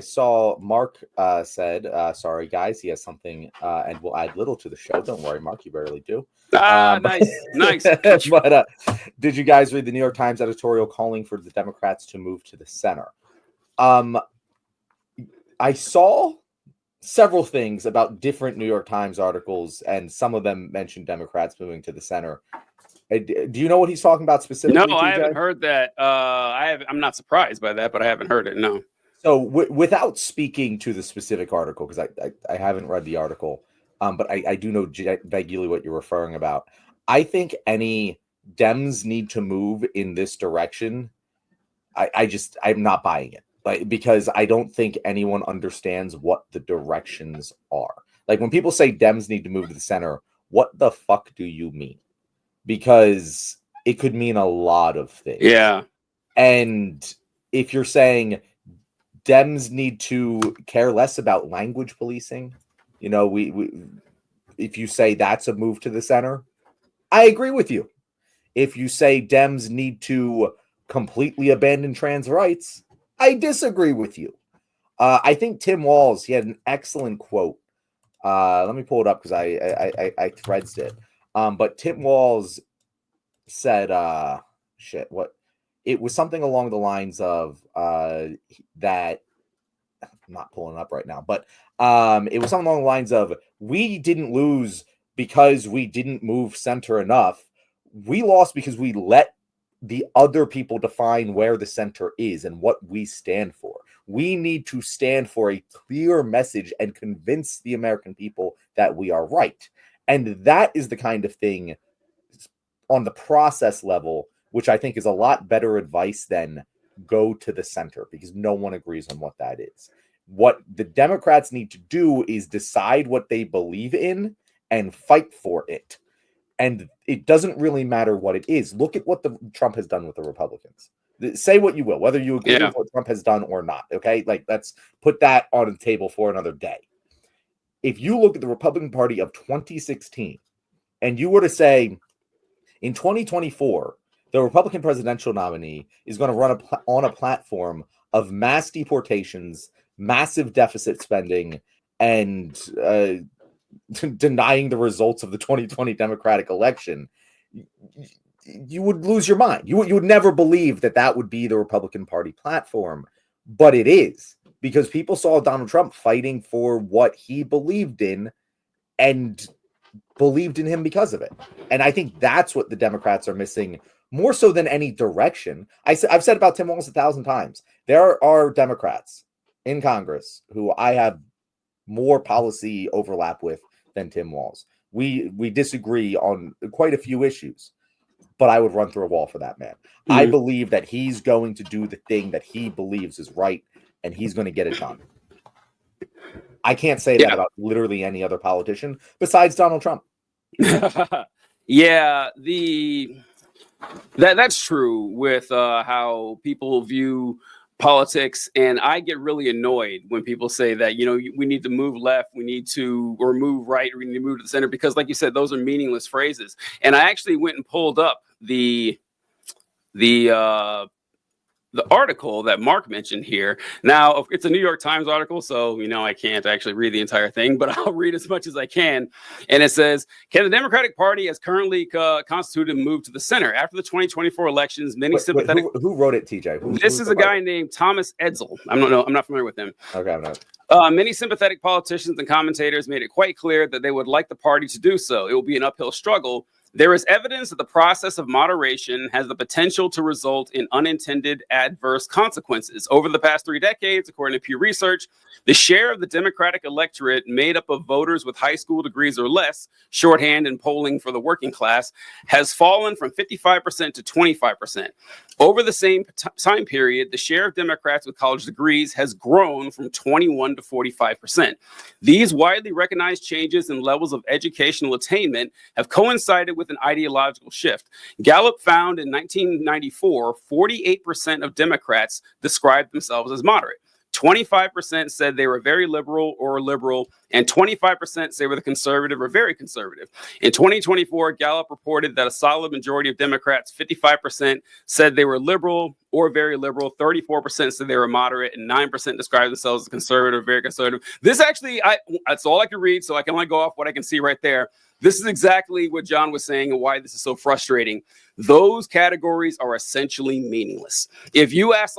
saw Mark said, sorry guys, he has something and will add little to the show. Don't worry, Mark, you barely do. Nice. But did you guys read the New York Times editorial calling for the Democrats to move to the center? I saw several things about different New York Times articles, and some of them mentioned Democrats moving to the center. Do you know what he's talking about specifically? No, I haven't heard that. I'm not surprised by that, but I haven't heard it. No. So without speaking to the specific article, because I haven't read the article, but I do know vaguely what you're referring about. I think any Dems need to move in this direction. I'm not buying it, because I don't think anyone understands what the directions are. Like when people say Dems need to move to the center, what the fuck do you mean? Because it could mean a lot of things. Yeah. And if you're saying Dems need to care less about language policing, if you say that's a move to the center, I agree with you. If you say Dems need to completely abandon trans rights, I disagree with you. I think Tim Walz, he had an excellent quote. Let me pull it up because I threads it. But Tim Walz said, it was something along the lines of that. I'm not pulling it up right now, but it was something along the lines of, we didn't lose because we didn't move center enough. We lost because we let the other people define where the center is and what we stand for. We need to stand for a clear message and convince the American people that we are right. And that is the kind of thing on the process level, which I think is a lot better advice than go to the center, because no one agrees on what that is. What the Democrats need to do is decide what they believe in and fight for it. And it doesn't really matter what it is. Look at what Trump has done with the Republicans. Say what you will, whether you agree with what Trump has done or not. Okay, let's put that on the table for another day. If you look at the Republican Party of 2016, and you were to say, in 2024, the Republican presidential nominee is going to run on a platform of mass deportations, massive deficit spending, and denying the results of the 2020 Democratic election, you would lose your mind. You would never believe that would be the Republican Party platform, but it is, because people saw Donald Trump fighting for what he believed in and believed in him because of it. And I think that's what the Democrats are missing more so than any direction. I've said about Tim Walz 1,000 times. There are Democrats in Congress who I have more policy overlap with than Tim Walz. We disagree on quite a few issues, but I would run through a wall for that man. Mm-hmm. I believe that he's going to do the thing that he believes is right, and he's going to get it done. I can't say that about literally any other politician besides Donald Trump. That's true with how people view politics, and I get really annoyed when people say that, we need to move left, or move right, or we need to move to the center, because like you said, those are meaningless phrases. And I actually went and pulled up the article that Mark mentioned here. Now, it's a New York Times article, so, I can't actually read the entire thing, but I'll read as much as I can. And it says, can the Democratic Party as currently constituted move to the center? After the 2024 elections, many sympathetic... Who wrote it, TJ? This is a guy named Thomas Edsel. I'm not familiar with him. Okay, I'm not. Many sympathetic politicians and commentators made it quite clear that they would like the party to do so. It will be an uphill struggle. There is evidence that the process of moderation has the potential to result in unintended adverse consequences. Over the past 3 decades, according to Pew Research, the share of the Democratic electorate made up of voters with high school degrees or less, shorthand in polling for the working class, has fallen from 55% to 25%. Over the same time period, the share of Democrats with college degrees has grown from 21 to 45%. These widely recognized changes in levels of educational attainment have coincided with an ideological shift. Gallup found in 1994, 48% of Democrats described themselves as moderate. 25% said they were very liberal or liberal, and 25% say were conservative or very conservative. In 2024, Gallup reported that a solid majority of Democrats, 55%, said they were liberal or very liberal, 34% said they were moderate, and 9% described themselves as conservative or very conservative. This actually, that's all I can read, so I can only go off what I can see right there. This is exactly what John was saying and why this is so frustrating. Those categories are essentially meaningless. If you ask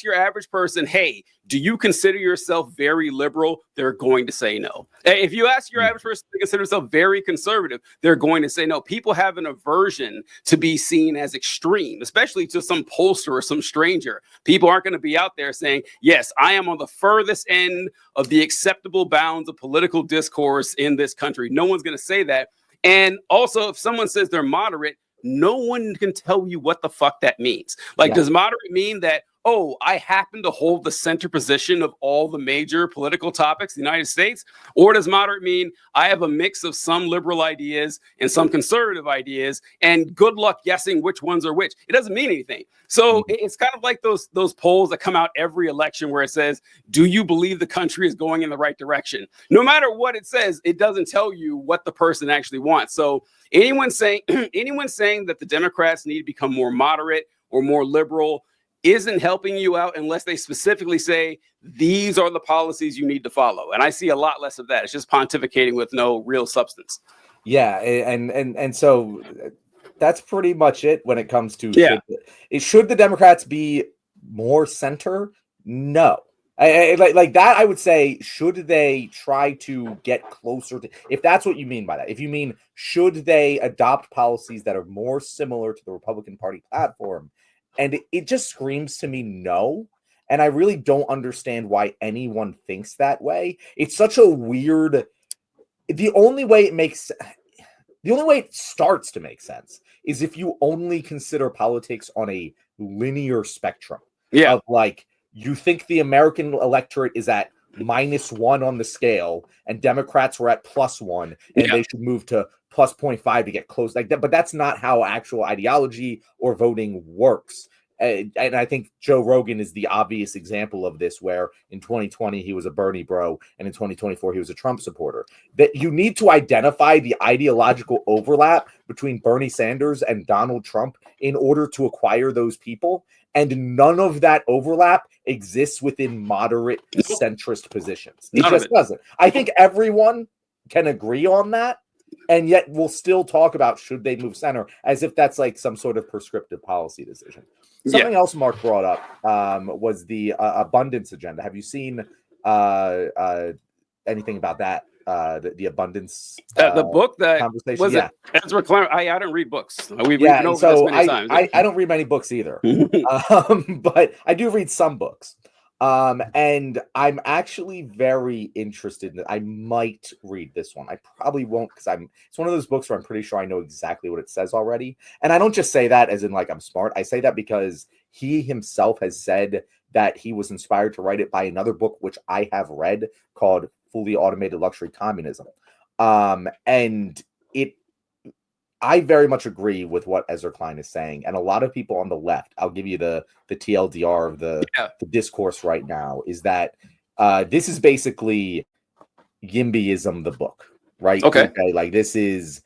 your average person, hey, do you consider yourself very liberal? They're going to say no. If you ask your average person to consider themselves very conservative, they're going to say no. People have an aversion to be seen as extreme, especially to some pollster or some stranger. People aren't going to be out there saying, yes, I am on the furthest end of the acceptable bounds of political discourse in this country. No one's going to say that. And also, if someone says they're moderate, no one can tell you what the fuck that means. Does moderate mean that, oh, I happen to hold the center position of all the major political topics in the United States? Or does moderate mean I have a mix of some liberal ideas and some conservative ideas, and good luck guessing which ones are which? It doesn't mean anything. So it's kind of like those polls that come out every election where it says, do you believe the country is going in the right direction? No matter what it says, it doesn't tell you what the person actually wants. So anyone saying that the Democrats need to become more moderate or more liberal isn't helping you out unless they specifically say these are the policies you need to follow. And I see a lot less of that. It's just pontificating with no real substance. Yeah, and so that's pretty much it when it comes to should the Democrats be more center? No. Like that, I would say, should they try to get closer to, if that's what you mean by that, if you mean should they adopt policies that are more similar to the Republican Party platform, and it just screams to me no. And I really don't understand why anyone thinks that way. It's such a weird, the only way it starts to make sense is if you only consider politics on a linear spectrum. Yeah. Of like, you think the American electorate is at -1 on the scale and Democrats were at +1 and they should move to +0.5 to get close like that. But that's not how actual ideology or voting works. And I think Joe Rogan is the obvious example of this, where in 2020 he was a Bernie bro and in 2024 he was a Trump supporter. That you need to identify the ideological overlap between Bernie Sanders and Donald Trump in order to acquire those people. And none of that overlap exists within moderate centrist positions. It just doesn't. I think everyone can agree on that. And yet we'll still talk about should they move center as if that's like some sort of prescriptive policy decision. Something else Mark brought up was the abundance agenda. Have you seen anything about that? The abundance the book that conversation? Was it Ezra Clarence? I don't read books. We've been over this many times. I don't read many books either, but I do read some books. And I'm actually very interested in it. I might read this one. I probably won't because it's one of those books where I'm pretty sure I know exactly what it says already. And I don't just say that as in like I'm smart. I say that because he himself has said that he was inspired to write it by another book, which I have read, called Fully Automated Luxury Communism. And I very much agree with what Ezra Klein is saying. And a lot of people on the left, I'll give you the TLDR of the discourse right now, is that this is basically YIMBYism, the book, right? Okay. Like this is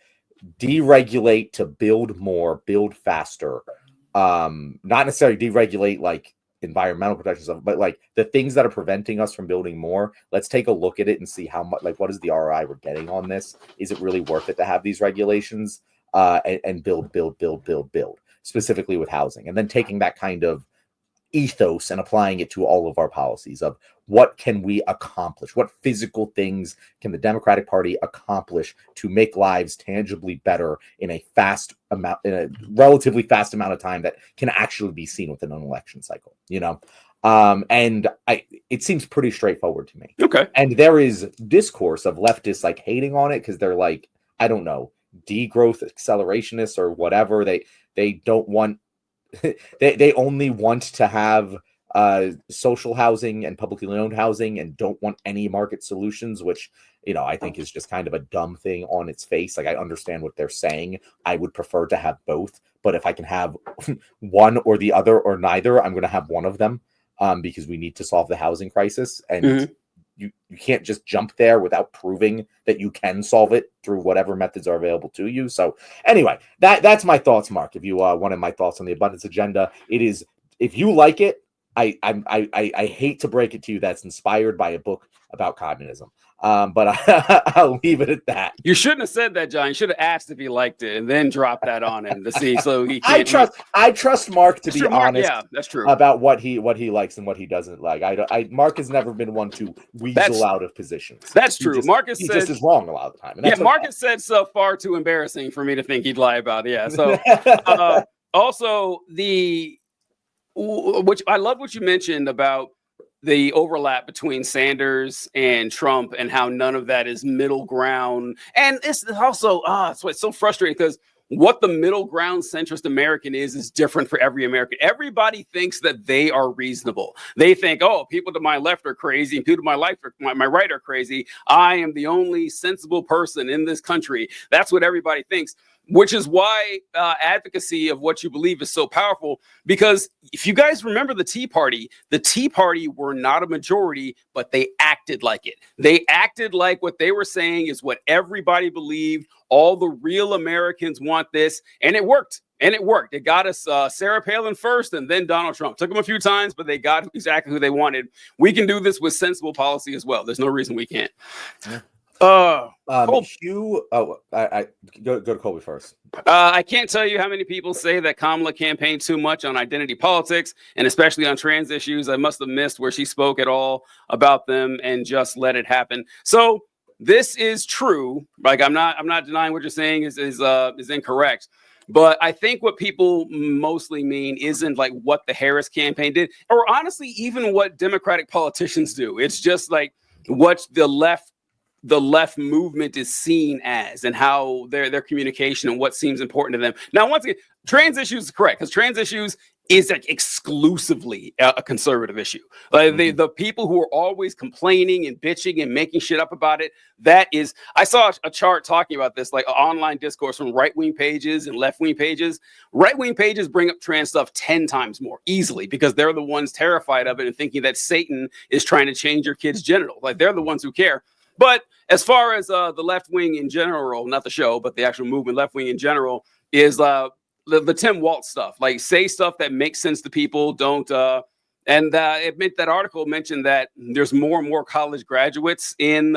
deregulate to build more, build faster. Not necessarily deregulate like environmental protection stuff, but like the things that are preventing us from building more. Let's take a look at it and see how much, like, what is the ROI we're getting on this? Is it really worth it to have these regulations? And build, specifically with housing, and then taking that kind of ethos and applying it to all of our policies of what can we accomplish? What physical things can the Democratic Party accomplish to make lives tangibly better in a relatively fast amount of time that can actually be seen within an election cycle, you know? And it seems pretty straightforward to me. Okay. And there is discourse of leftists like hating on it because they're like, I don't know, degrowth accelerationists or whatever. They don't want they only want to have social housing and publicly owned housing and don't want any market solutions, which, you know, I think is just kind of a dumb thing on its face. Like, I understand what they're saying. I would prefer to have both, but if I can have one or the other or neither, I'm going to have one of them. because we need to solve the housing crisis, and you can't just jump there without proving that you can solve it through whatever methods are available to you. So anyway, that's my thoughts, Mark. If you wanted my thoughts on the abundance agenda, it is, if you like it, I hate to break it to you, that's inspired by a book about communism. But I'll leave it at that. You shouldn't have said that, John. You should have asked if he liked it and then dropped that on him to see. So he can't. I trust Mark to be honest. Yeah, that's true. About what he likes and what he doesn't like. Mark has never been one to weasel out of positions. That's true. Marcus he just is wrong a lot of the time. And Marcus said stuff far too embarrassing for me to think he'd lie about. Yeah. So also which I love what you mentioned about the overlap between Sanders and Trump and how none of that is middle ground. And it's also, it's so frustrating because what the middle ground centrist American is different for every American. Everybody thinks that they are reasonable. They think, oh, people to my left are crazy and people to my right are crazy. I am the only sensible person in this country. That's what everybody thinks, which is why advocacy of what you believe is so powerful. Because if you guys remember the Tea Party were not a majority, but they acted like it. They acted like what they were saying is what everybody believed. All the real Americans want this. And it worked. It got us Sarah Palin first and then Donald Trump. Took them a few times, but they got exactly who they wanted. We can do this with sensible policy as well. There's no reason we can't. Yeah. Hugh, I go to Colby first. I can't tell you how many people say that Kamala campaigned too much on identity politics and especially on trans issues. I must have missed where she spoke at all about them and just let it happen. So this is true. Like I'm not denying what you're saying is incorrect. But I think what people mostly mean isn't like what the Harris campaign did, or honestly, even what Democratic politicians do. It's just like what the left movement is seen as and how their communication and what seems important to them. Now, once again, trans issues is correct because trans issues is like exclusively a conservative issue. Like the people who are always complaining and bitching and making shit up about it, that is, I saw a chart talking about this, like an online discourse from right-wing pages and left-wing pages. Right-wing pages bring up trans stuff 10 times more easily because they're the ones terrified of it and thinking that Satan is trying to change your kid's genital. Like they're the ones who care. But as far as the left wing in general, not the show, but the actual movement, left wing in general, is the Tim Walz stuff. Like say stuff that makes sense to people. Don't that article mentioned that there's more and more college graduates in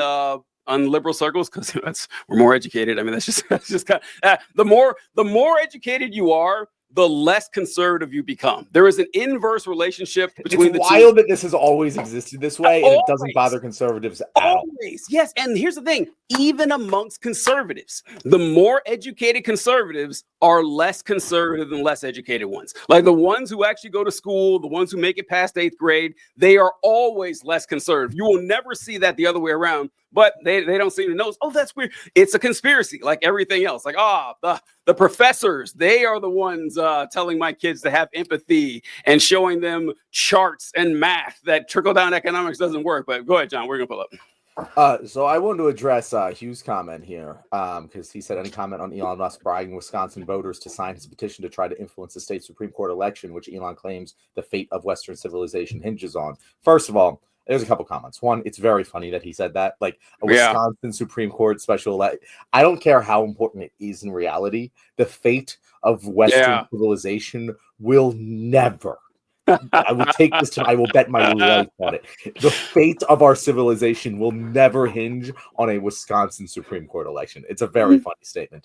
liberal circles because we're more educated. I mean, that's just kind of the more educated you are, the less conservative you become. There is an inverse relationship between the two. It's wild that this has always existed this way, and it doesn't bother conservatives at all. Yes, and here's the thing. Even amongst conservatives, the more educated conservatives are less conservative than less educated ones. Like the ones who actually go to school, the ones who make it past 8th grade, they are always less conservative. You will never see that the other way around. But they don't seem to know. Oh, that's weird. It's a conspiracy, like everything else. Like, the professors, they are the ones telling my kids to have empathy and showing them charts and math that trickle-down economics doesn't work. But go ahead, John. We're going to pull up. So I wanted to address Hugh's comment here because he said any comment on Elon Musk bribing Wisconsin voters to sign his petition to try to influence the state Supreme Court election, which Elon claims the fate of Western civilization hinges on. First of all, there's a couple comments. One, it's very funny that he said that. Like a Wisconsin Supreme Court special I don't care how important it is in reality. The fate of Western civilization will never. I will take this to. I will bet my life on it. The fate of our civilization will never hinge on a Wisconsin Supreme Court election. It's a very funny statement to